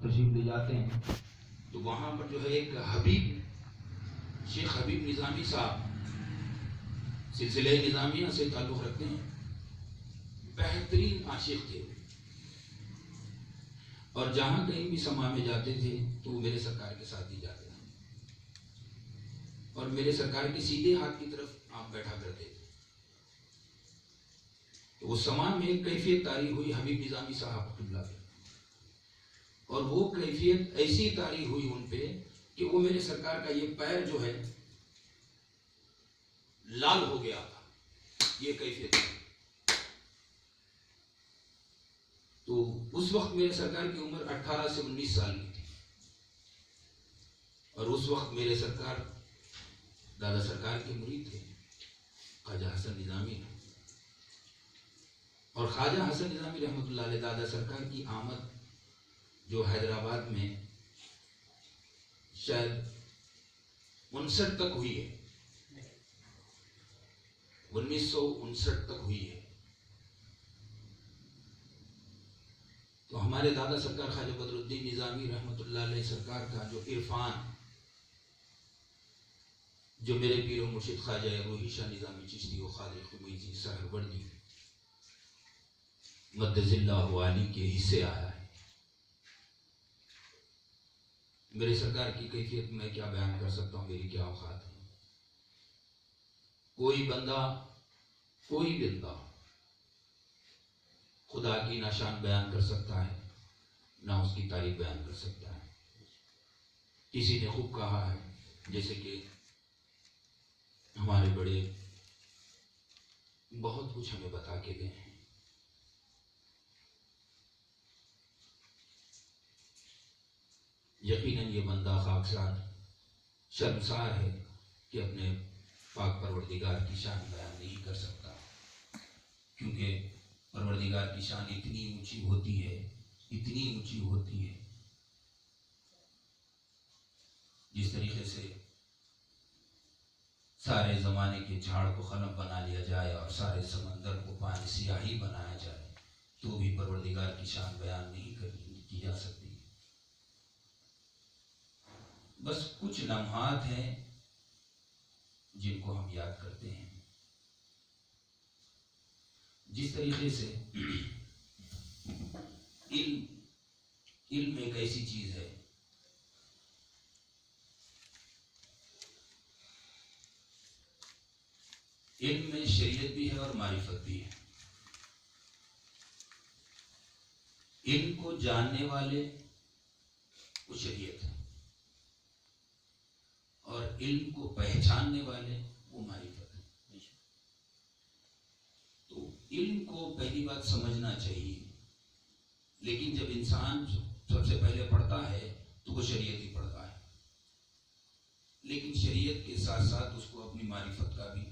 تشریف لے جاتے ہیں تو وہاں پر جو ہے ایک شیخ حبیب نظامی صاحب سلسلہ نظامیہ سے تعلق رکھتے ہیں، بہترین عاشق تھے اور جہاں کہیں بھی سما میں جاتے تھے تو وہ میرے سرکار کے ساتھ ہی جاتے تھے اور میرے سرکار کے سیدھے ہاتھ کی طرف آپ بیٹھا کرتے تھے۔ تو وہ سما میں ایک کیفیت طاری ہوئی حبیب نظامی صاحب رحمۃ اللہ علیہ، اور وہ کیفیت ایسی طاری ہوئی ان پہ کہ وہ میرے سرکار کا یہ پیر جو ہے لال ہو گیا تھا، یہ کیفیت ہے۔ تو اس وقت میرے سرکار کی عمر 18 سے 19 سال کی تھی اور اس وقت میرے سرکار دادا سرکار کے مرید تھے، خواجہ حسن نظامی، اور خواجہ حسن نظامی رحمۃ اللہ علیہ دادا سرکار کی آمد جو حیدرآباد میں شاید 59 تک ہوئی ہے، 1959 تک ہوئی ہے، تو ہمارے دادا سرکار خواجہ بدر الدین نظامی رحمۃ اللہ علیہ سرکار کا جو عرفان، جو میرے پیر و مرشد خواجہ روحی شاہ نظامی چشتی و خواجہ خمیسی سہروردی مدذ اللہ علی کے حصے آیا ہے۔ میرے سرکار کی کیفیت میں کیا بیان کر سکتا ہوں، میری کیا اوقات ہے۔ کوئی بندہ خدا کی نہ شان بیان کر سکتا ہے نہ اس کی تعریف بیان کر سکتا ہے۔ کسی نے خوب کہا ہے، جیسے کہ ہمارے بڑے بہت کچھ ہمیں بتا کے گئے ہیں، یقیناً یہ بندہ خاکسار شرمسار ہے کہ اپنے پاک پروردگار کی شان بیان نہیں کر سکتا، کیونکہ پروردگار کی شان اتنی اونچی ہوتی ہے، جس طریقے سے سارے زمانے کے جھاڑ کو قلم بنا لیا جائے اور سارے سمندر کو پانی سیاہی بنایا جائے تو بھی پروردگار کی شان بیان نہیں کی جا سکتی۔ بس کچھ لمحات ہیں جن کو ہم یاد کرتے ہیں۔ جس طریقے سے علم ایک ایسی چیز ہے، علم میں شریعت بھی ہے اور معرفت بھی ہے۔ علم کو جاننے والے وہ شریعت ہے اور علم کو پہچاننے والے وہ معرفت ہے۔ تو علم کو پہلی بات سمجھنا چاہیے، لیکن جب انسان سب سے پہلے پڑھتا ہے تو وہ شریعت ہی پڑھتا ہے، لیکن شریعت کے ساتھ ساتھ اس کو اپنی معرفت کا بھی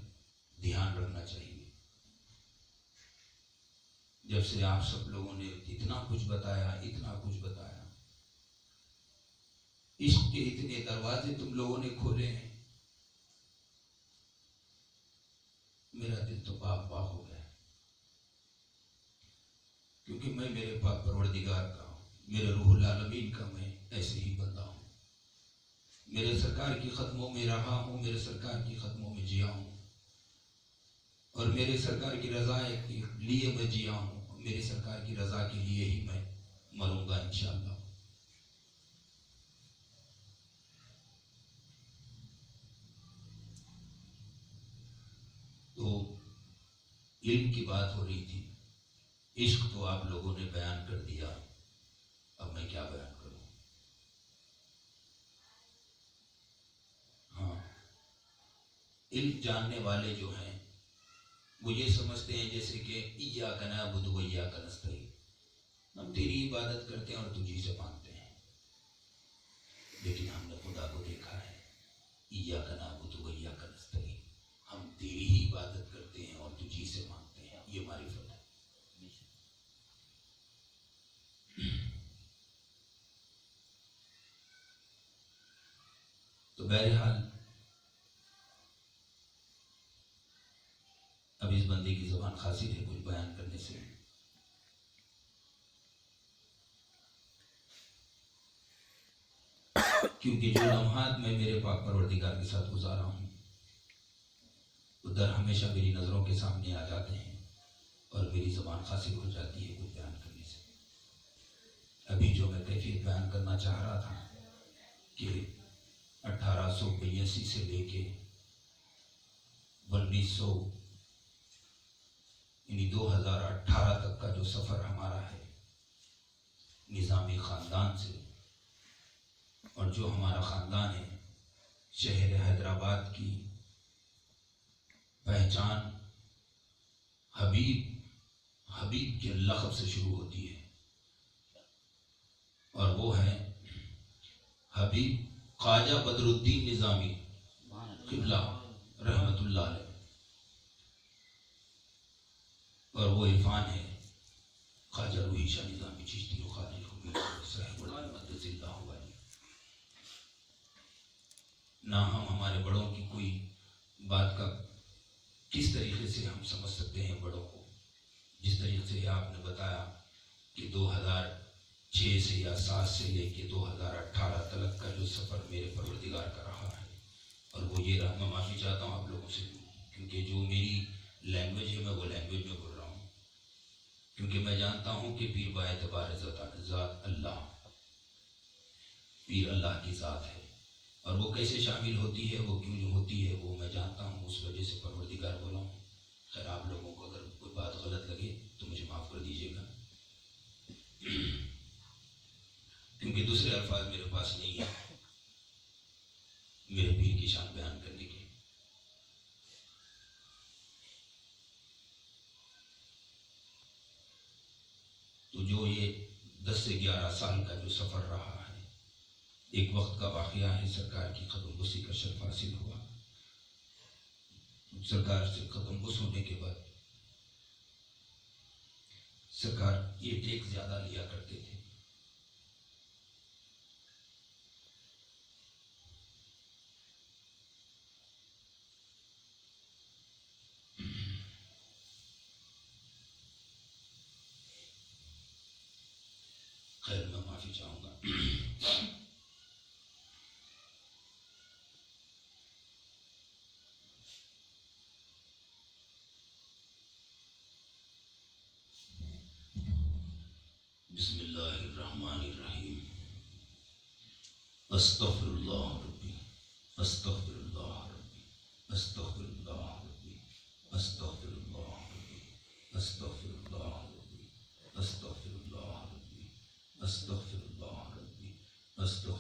دھیان رکھنا چاہیے۔ جب سے آپ سب لوگوں نے اتنا کچھ بتایا، عشق کے اتنے دروازے تم لوگوں نے کھولے ہیں، میرا دل تو باغ ہو گیا، کیونکہ میں میرے پاک پروردگار کا ہوں، میرے روح العالمین کا میں ایسے ہی بندہ ہوں، میرے سرکار کی خدموں میں رہا ہوں، میرے سرکار کی خدموں میں جیا ہوں، اور میرے سرکار کی رضا کے لیے میں جیا ہوں، میرے سرکار کی رضا کے لیے ہی میں مروں گا انشاءاللہ۔ تو علم کی بات ہو رہی تھی، عشق تو آپ لوگوں نے بیان کر دیا، اب میں کیا بیان کروں۔ ہاں، علم جاننے والے جو ہیں وہ یہ سمجھتے ہیں جیسے کہ ایاک نعبد و ایاک نستعین، ہم تیری عبادت کرتے ہیں اور تجھی سے مانگتے ہیں، لیکن ہم نے خدا کو دیکھا ہے، ایاک نعبد و ایاک نستعین، ہم تیری ہی عبادت کرتے ہیں اور تجھی سے مانگتے ہیں، یہ معرفت ہے۔ تو بہرحال اب اس بندے کی زبان خاصی ہے کچھ بیان کرنے سے، کیونکہ جو لمحات میں میرے پاک پروردگار کے ساتھ گزارا ہوں وہ در ہمیشہ میری نظروں کے سامنے آ جاتے ہیں اور میری زبان قاصر ہو جاتی ہے کچھ بیان کرنے سے۔ ابھی جو میں کیفیت بیان کرنا چاہ رہا تھا کہ 1882 سے لے کے 1900 یعنی 2018 تک کا جو سفر ہمارا ہے نظامی خاندان سے، اور جو ہمارا خاندان ہے شہر حیدرآباد کی پہچان حبیب کے لقب سے شروع ہوتی ہے، اور وہ ہے حبیب خواجہ بدر الدین نظامی قبلہ رحمت اللہ علیہ، اور وہ عرفان ہے خواجہ روحی شاہ نظامی چشتی و خواجہ صاحب مدرس اللہ علیہ۔ نہ ہم ہمارے بڑوں کی کوئی بات کا کس طریقے سے ہم سمجھ سکتے ہیں بڑوں کو، جس طریقے سے آپ نے بتایا کہ 2006 سے یا 7 سے لے کے 2018 تک کا جو سفر میرے پروردگار کا رہا ہے، اور وہ یہ رہا، میں معافی چاہتا ہوں آپ لوگوں سے کیونکہ جو میری لینگویج ہے میں وہ لینگویج میں بول رہا ہوں، کیونکہ میں جانتا ہوں کہ پیر با اعتبار ذات اللہ، پیر اللہ کی ذات ہے، اور وہ کیسے شامل ہوتی ہے، وہ کیوں ہوتی ہے، وہ میں جانتا ہوں، اس وجہ سے پروردگار بولا ہوں۔ خیر آپ لوگوں کو اگر کوئی بات غلط لگے تو مجھے معاف کر دیجیے گا، کیونکہ دوسرے الفاظ میرے پاس نہیں ہیں میرے پیر کی شان بیان کرنے کے۔ تو جو یہ 10 سے 11 سال کا جو سفر رہا ہے، ایک وقت کا واقعہ ہے، سرکار کی قدم بوسی کا شرف حاصل ہوا۔ سرکار سے قدم بوس ہونے کے بعد سرکار یہ ٹیک زیادہ لیا کرتے تھے، خیر میں معافی چاہوں گا۔ بسم اللہ الرحمن الرحیم۔ استغفر اللہ ربی، استغفر اللہ ربی، استغفر اللہ ربی، استغفر اللہ ربی، استغفر اللہ ربی، استغفر اللہ ربی، استغفر اللہ ربی، استغفر